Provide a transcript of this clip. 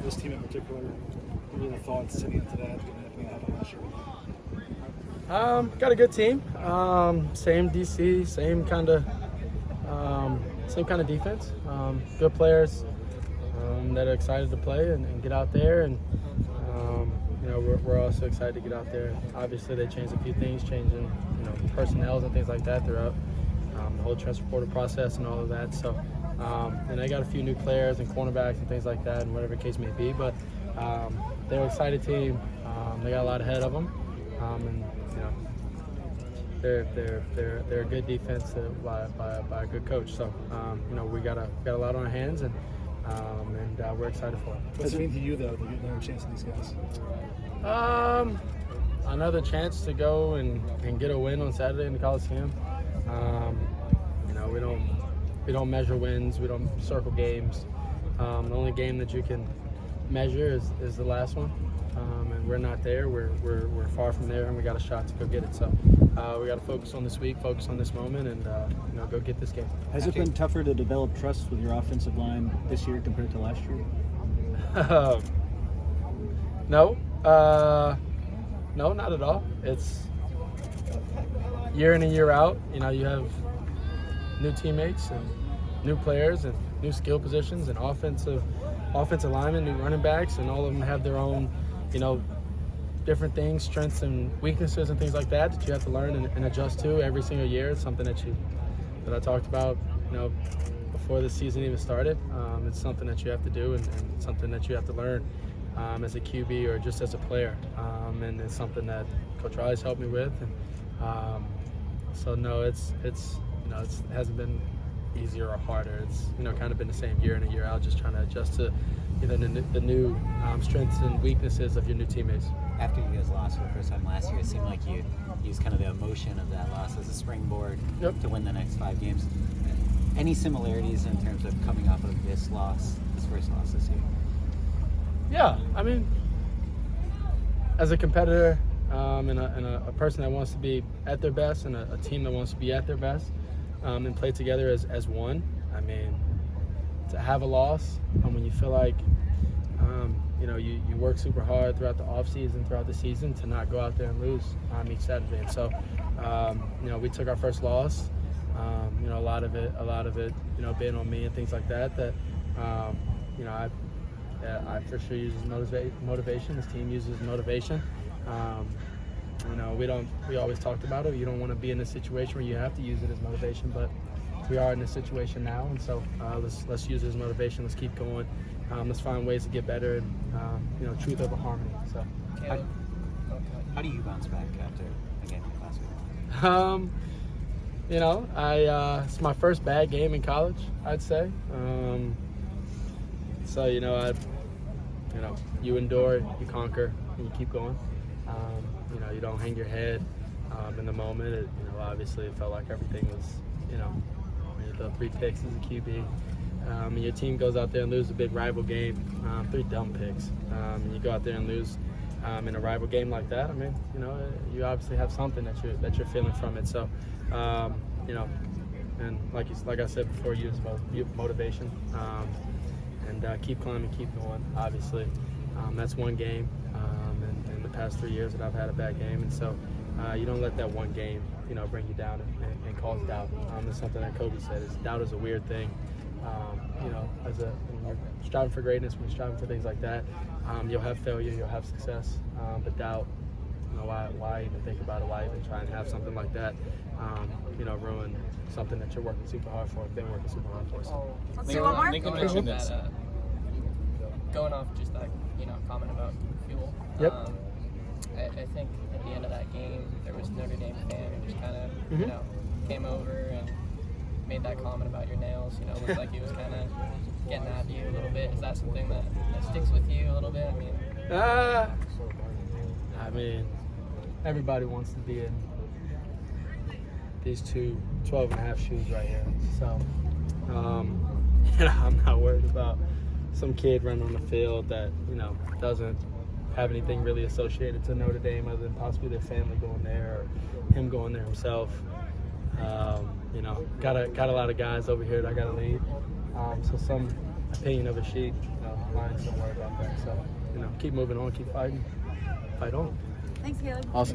this team in particular? What were the thoughts sitting into that? Last year? Got a good team. Same DC, same kind of defense. Good players that are excited to play and get out there. And we're also excited to get out there. Obviously, they changed a few things, changing personnel and things like that throughout the whole transfer portal process and all of that. So, and they got a few new players and cornerbacks and things like that, and whatever the case may be. But they're an excited team. They got a lot ahead of them, and they're a good defense by a good coach. So we got a lot on our hands, and we're excited for it. What's it mean to you though to get another chance at these guys? Another chance to go and get a win on Saturday in the Coliseum. We don't measure wins. We don't circle games. The only game that you can measure is the last one. And we're not there. We're far from there, and we got a shot to go get it. So we got to focus on this week, focus on this moment, and go get this game. Has it been tougher to develop trust with your offensive line this year compared to last year? No, not at all. It's year in and year out. You have new teammates and new players and new skill positions and offensive linemen, new running backs, and all of them have their own, different things, strengths and weaknesses and things like that you have to learn and adjust to every single year. It's something that I talked about, before the season even started. It's something that you have to do and something that you have to learn as a QB or just as a player. And it's something that Coach Riley's helped me with. And so no, it hasn't been easier or harder. It's kind of been the same year in and year out, just trying to adjust to the new strengths and weaknesses of your new teammates. After you guys lost for the first time last year, it seemed like you used kind of the emotion of that loss as a springboard to win the next 5 games. Any similarities in terms of coming off of this first loss this year? Yeah, I mean, as a competitor and a person that wants to be at their best and a team that wants to be at their best and play together as one, I mean, to have a loss when you feel like you work super hard throughout the off season, throughout the season, to not go out there and lose each Saturday. And so, we took our first loss. A lot of it, being on me and things like that. I for sure use motivation. This team uses motivation. We always talked about it. You don't want to be in a situation where you have to use it as motivation, but we are in this situation now, and so let's use it as motivation. Let's keep going. Let's find ways to get better, and truth over harmony. So, how do you bounce back after a game like last week? It's my first bad game in college, I'd say. So you endure, you conquer, and you keep going. You don't hang your head in the moment. Obviously it felt like everything was, when you throw 3 picks as a QB. And your team goes out there and loses a big rival game, 3 dumb picks. And you go out there and lose in a rival game like that. I mean, you obviously have something that you're feeling from it. So, and like I said before, use motivation and keep climbing, keep going. Obviously, that's one game. In the past 3 years that I've had a bad game, and so you don't let that one game, bring you down and cause doubt. It's something that Kobe said. Doubt is a weird thing. When you're striving for greatness, when you're striving for things like that, you'll have failure, you'll have success, but doubt, why even think about it? Why even try and have something like that, ruin something that you're working super hard for, been working super hard for. So. Let's do one more. Lincoln mentioned that, going off just that, comment about fuel. Yep. I think at the end of that game, there was Notre Dame fan who just kind of, came over and made that comment about your nails. Looked like he was kind of getting at you a little bit. Is that something that sticks with you a little bit? I mean, everybody wants to be in these 12.5 shoes right here. So, I'm not worried about some kid running on the field that, doesn't have anything really associated to Notre Dame other than possibly their family going there or him going there himself. Got a lot of guys over here that I got to lead. So some opinion of a sheep, clients don't worry about that. keep moving on, keep fighting, fight on. Thanks, Caleb. Awesome.